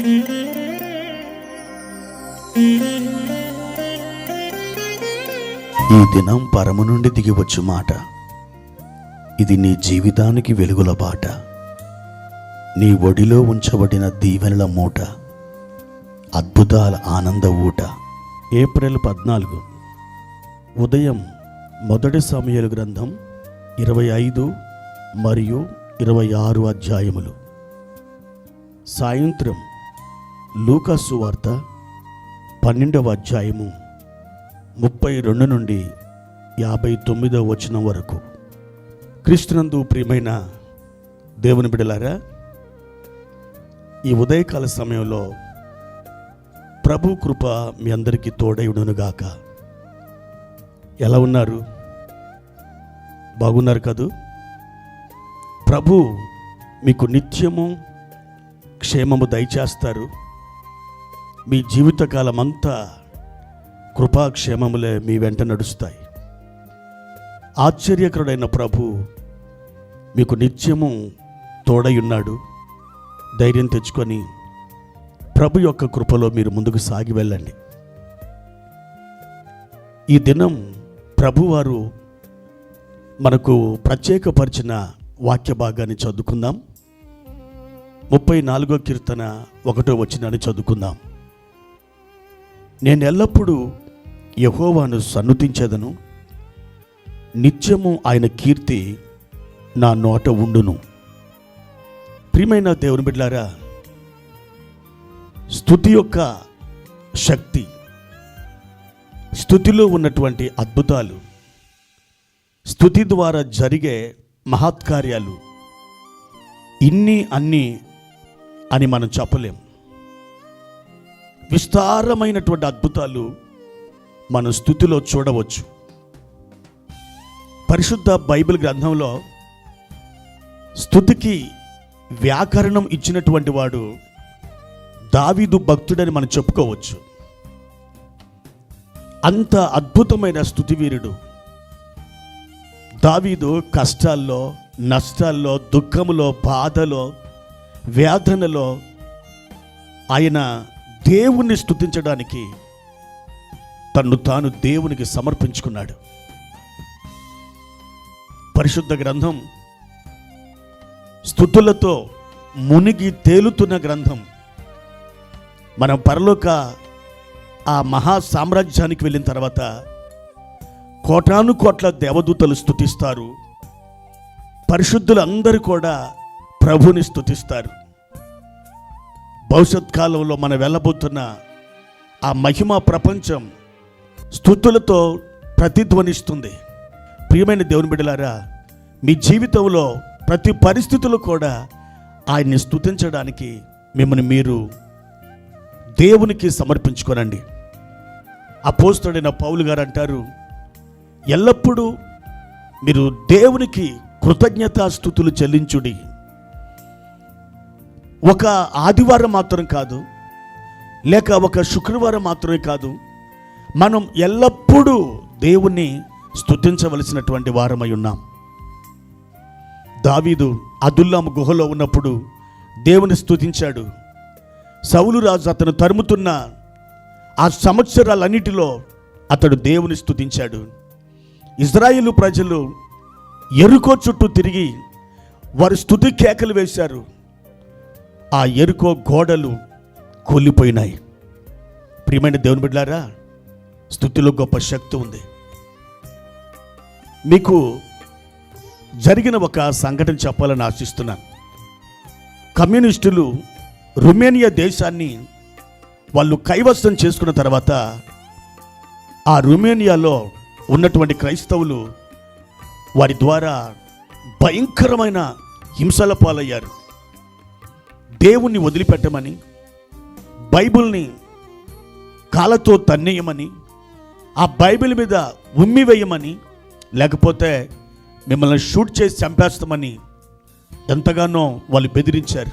ఈ దినం పరము నుండి దిగివచ్చు మాట. ఇది నీ జీవితానికి వెలుగుల బాట. నీ ఒడిలో ఉంచబడిన దీవెనల మూట, అద్భుతాల ఆనంద ఊట. ఏప్రిల్ 14 ఉదయం 1 సమూయేలు గ్రంథం 25 మరియు 26 అధ్యాయములు. సాయంత్రం లూకా సువార్త 12వ అధ్యాయము 32 నుండి 59వ వచనం వరకు. క్రీస్తునందు ప్రియమైన దేవుని బిడ్డలారా, ఈ ఉదయకాల సమయంలో ప్రభు కృప మీ అందరికీ తోడైయుడునుగాక. ఎలా ఉన్నారు? బాగున్నారు కదూ? ప్రభు మీకు నిత్యము క్షేమము దయచేస్తారు. మీ జీవితకాలం అంతా కృపాక్షేమములే మీ వెంట నడుస్తాయి. ఆశ్చర్యకరుడైన ప్రభు మీకు నిత్యము తోడయున్నాడు. ధైర్యం తెచ్చుకొని ప్రభు యొక్క కృపలో మీరు ముందుకు సాగి వెళ్ళండి. ఈ దినం ప్రభువారు మనకు ప్రత్యేకపరిచిన వాక్య భాగాన్ని చదువుకుందాం. 34వ కీర్తన 1వ వచనాన్ని చదువుకుందాం. నేను ఎల్లప్పుడూ యెహోవాను సన్నుతించెదను, నిత్యము ఆయన కీర్తి నా నోట ఉండును. ప్రియమైన దేవుని బిడ్డలారా, స్తుతి యొక్క శక్తి, స్తుతిలో ఉన్నటువంటి అద్భుతాలు, స్తుతి ద్వారా జరిగే మహత్కార్యాలు అన్నీ అని మనం చెప్పలేం. విస్తారమైనటువంటి అద్భుతాలు మనం స్తుతిలో చూడవచ్చు. పరిశుద్ధ బైబిల్ గ్రంథంలో స్తుతికి వ్యాకరణం ఇచ్చినటువంటి వాడు దావీదు భక్తుడని మనం చెప్పుకోవచ్చు. అంత అద్భుతమైన స్తుతివీరుడు దావీదు. కష్టాల్లో, నష్టాల్లో, దుఃఖములో, బాధలో, వేదనలో ఆయన దేవుణ్ణి స్తుతించడానికి తన్ను తాను దేవునికి సమర్పించుకున్నాడు. పరిశుద్ధ గ్రంథం స్తుతులతో మునిగి తేలుతున్న గ్రంథం. మనం పరలోక ఆ మహా సామ్రాజ్యానికి వెళ్ళిన తర్వాత కోటాను కోట్ల దేవదూతలు స్తుతిస్తారు. పరిశుద్ధులందరూ కూడా ప్రభుని స్తుతిస్తారు. భవిష్యత్ కాలంలో మనం వెళ్ళబోతున్న ఆ మహిమ ప్రపంచం స్తుతులతో ప్రతిధ్వనిస్తుంది. ప్రియమైన దేవుని బిడ్డలారా, మీ జీవితంలో ప్రతి పరిస్థితుల్లో కూడా ఆయన్ని స్తుతించడానికి మిమ్మల్ని మీరు దేవునికి సమర్పించుకోనండి. అపోస్తలుడైన పౌలు గారు అంటారు, ఎల్లప్పుడూ మీరు దేవునికి కృతజ్ఞతాస్తుతులు చెల్లించుడి. ఒక ఆదివారం మాత్రం కాదు, లేక ఒక శుక్రవారం మాత్రమే కాదు, మనం ఎల్లప్పుడూ దేవుణ్ణి స్తుతించవలసినటువంటి వారమై ఉన్నాం. దావీదు అదుల్లాము గుహలో ఉన్నప్పుడు దేవుని స్తుతించాడు. సౌలు రాజు అతను తరుముతున్న ఆ సంవత్సరాలన్నిటిలో అతడు దేవుని స్తుతించాడు. ఇజ్రాయేలు ప్రజలు యెరికో చుట్టూ తిరిగి వారు స్తుతి కేకలు వేశారు. ఆ యెరికో గోడలు కూలిపోయినాయి. ప్రియమైన దేవుని బిడ్డలారా, స్తుతిలో గొప్ప శక్తి ఉంది. మీకు జరిగిన ఒక సంఘటన చెప్పాలని ఆశిస్తున్నాను. కమ్యూనిస్టులు రొమేనియా దేశాన్ని వాళ్ళు కైవసం చేసుకున్న తర్వాత ఆ రొమేనియాలో ఉన్నటువంటి క్రైస్తవులు వారి ద్వారా భయంకరమైన హింసల పాలయ్యారు. దేవుణ్ణి వదిలిపెట్టమని, బైబిల్ని కాళ్ళతో తన్నేయమని, ఆ బైబిల్ మీద ఉమ్మి వేయమని, లేకపోతే మిమ్మల్ని షూట్ చేసి చంపేస్తామని ఎంతగానో వాళ్ళు బెదిరించారు.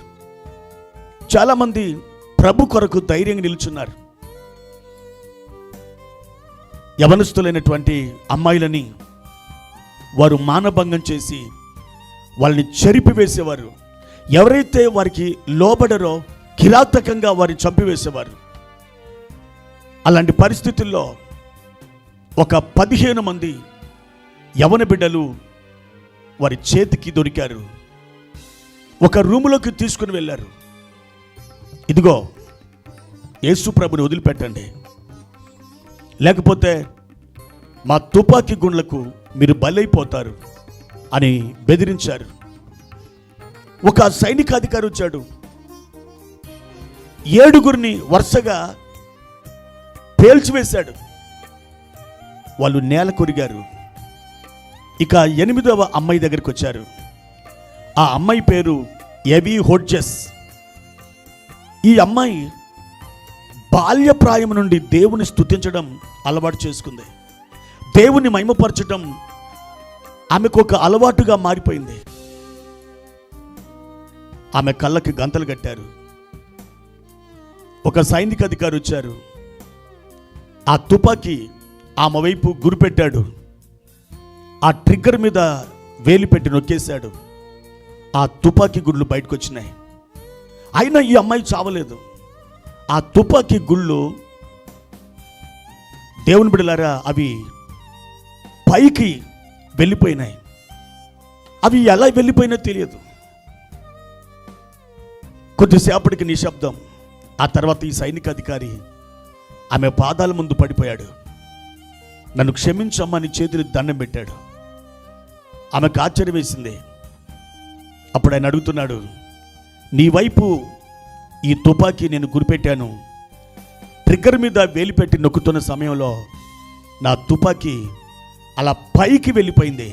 చాలామంది ప్రభు కొరకు ధైర్యంగా నిలుచున్నారు. యవనస్తులైనటువంటి అమ్మాయిలని వారు మానభంగం చేసి వాళ్ళని చెరిపివేసేవారు. ఎవరైతే వారికి లోబడరో కిరాతకంగా వారిని చంపివేసేవారు. అలాంటి పరిస్థితుల్లో ఒక 15 మంది యవన బిడ్డలు వారి చేతికి దొరికారు. ఒక రూములోకి తీసుకుని వెళ్ళారు. ఇదిగో యేసు ప్రభుని వదిలిపెట్టండి, లేకపోతే మా తుపాకీ గుండ్లకు మీరు బలైపోతారు అని బెదిరించారు. ఒక సైనికాధికారి వచ్చాడు. 7 వరుసగా పేల్చివేశాడు. వాళ్ళు నేల కొరిగారు. ఇక 8వ అమ్మాయి దగ్గరికి వచ్చారు. ఆ అమ్మాయి పేరు ఎవీ హోడ్జెస్. ఈ అమ్మాయి బాల్యప్రాయం నుండి దేవుని స్తుతించడం అలవాటు చేసుకుంది. దేవుని మహిమపరచడం ఆమెకు ఒక అలవాటుగా మారిపోయింది. ఆమె కళ్ళకి గంతలు కట్టారు. ఒక సైనిక అధికారి వచ్చారు. ఆ తుపాకీ ఆమె వైపు గురిపెట్టాడు. ఆ ట్రిగ్గర్ మీద వేలు పెట్టి నొక్కేశాడు. ఆ తుపాకీ గుళ్ళు బయటకు వచ్చినాయి. అయినా ఈ అమ్మాయి చావలేదు. ఆ తుపాకీ గుళ్ళు, దేవుని బిడ్డలారా, అవి పైకి వెళ్ళిపోయినాయి. అవి ఎలా వెళ్ళిపోయినా తెలియదు. కొద్దిసేపటికి నిశ్శబ్దం. ఆ తర్వాత ఈ సైనిక అధికారి ఆమె పాదాల ముందు పడిపోయాడు. నన్ను క్షమించమ్మని చేతులు దండం పెట్టాడు. ఆమెకు ఆశ్చర్యం వేసింది. అప్పుడు ఆయన అడుగుతున్నాడు, నీ వైపు ఈ తుపాకీ నేను గురిపెట్టాను. ట్రిగ్గర్ మీద వేలు పెట్టి నొక్కుతున్న సమయంలో నా తుపాకీ అలా పైకి వెళ్ళిపోయింది.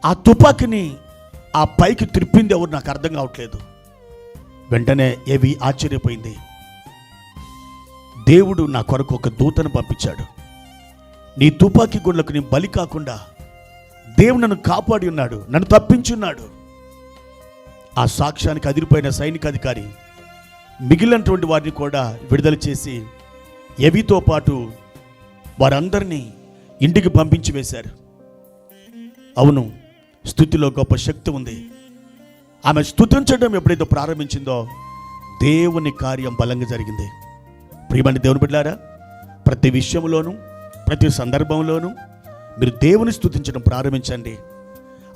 ఆ తుపాకీని ఆ పైకి త్రిప్పింది ఎవరు నాకు అర్థం కావట్లేదు. వెంటనే ఏవి ఆశ్చర్యపోయింది. దేవుడు నా కొరకు ఒక దూతను పంపించాడు. నీ తుపాకీ గుండ్లకు నీ బలి కాకుండా దేవుడు నన్ను కాపాడి ఉన్నాడు, నన్ను తప్పించున్నాడు. ఆ సాక్ష్యానికి అదిరిపోయిన సైనికాధికారి మిగిలినటువంటి వారిని కూడా విడుదల చేసి ఎవితో పాటు వారందరినీ ఇంటికి పంపించి వేశారు. అవును, స్తుతిలో గొప్ప శక్తి ఉంది. ఆమె స్తుతించడం ఎప్పుడైతే ప్రారంభించిందో దేవుని కార్యం బలంగా జరిగింది. ప్రియమైన దేవుని బిడ్డలారా, ప్రతి విషయంలోనూ ప్రతి సందర్భంలోనూ మీరు దేవుని స్తుతించడం ప్రారంభించండి.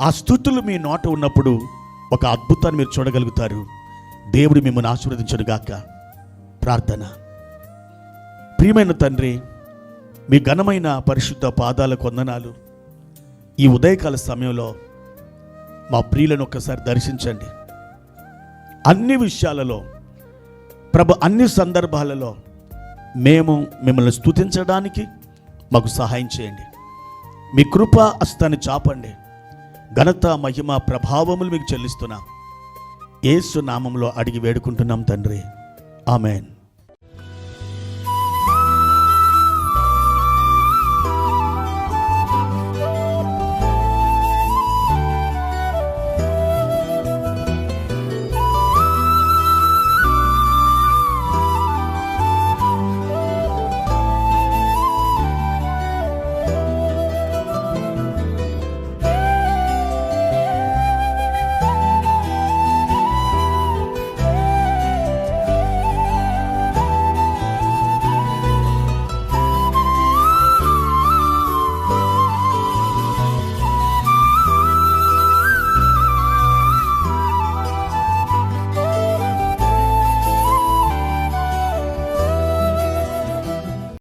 ఆ స్తుతులు మీ నోట ఉన్నప్పుడు ఒక అద్భుతాన్ని మీరు చూడగలుగుతారు. దేవుడు మిమ్మల్ని ఆశీర్వదించును గాక. ప్రార్థన. ప్రియమైన తండ్రి, మీ ఘనమైన పరిశుద్ధ పాదాలకు వందనాలు. ఈ ఉదయకాల సమయంలో మా ప్రియులను ఒక్కసారి దర్శించండి. అన్ని విషయాలలో ప్రభు, అన్ని సందర్భాలలో మేము మిమ్మల్ని స్తుతించడానికి మాకు సహాయం చేయండి. మీ కృపా హస్తాన్ని చాపండి. ఘనత, మహిమ, ప్రభావములు మీకు చెల్లిస్తున్నాం. యేసు నామములో అడిగి వేడుకుంటున్నాం తండ్రి. ఆమెన్.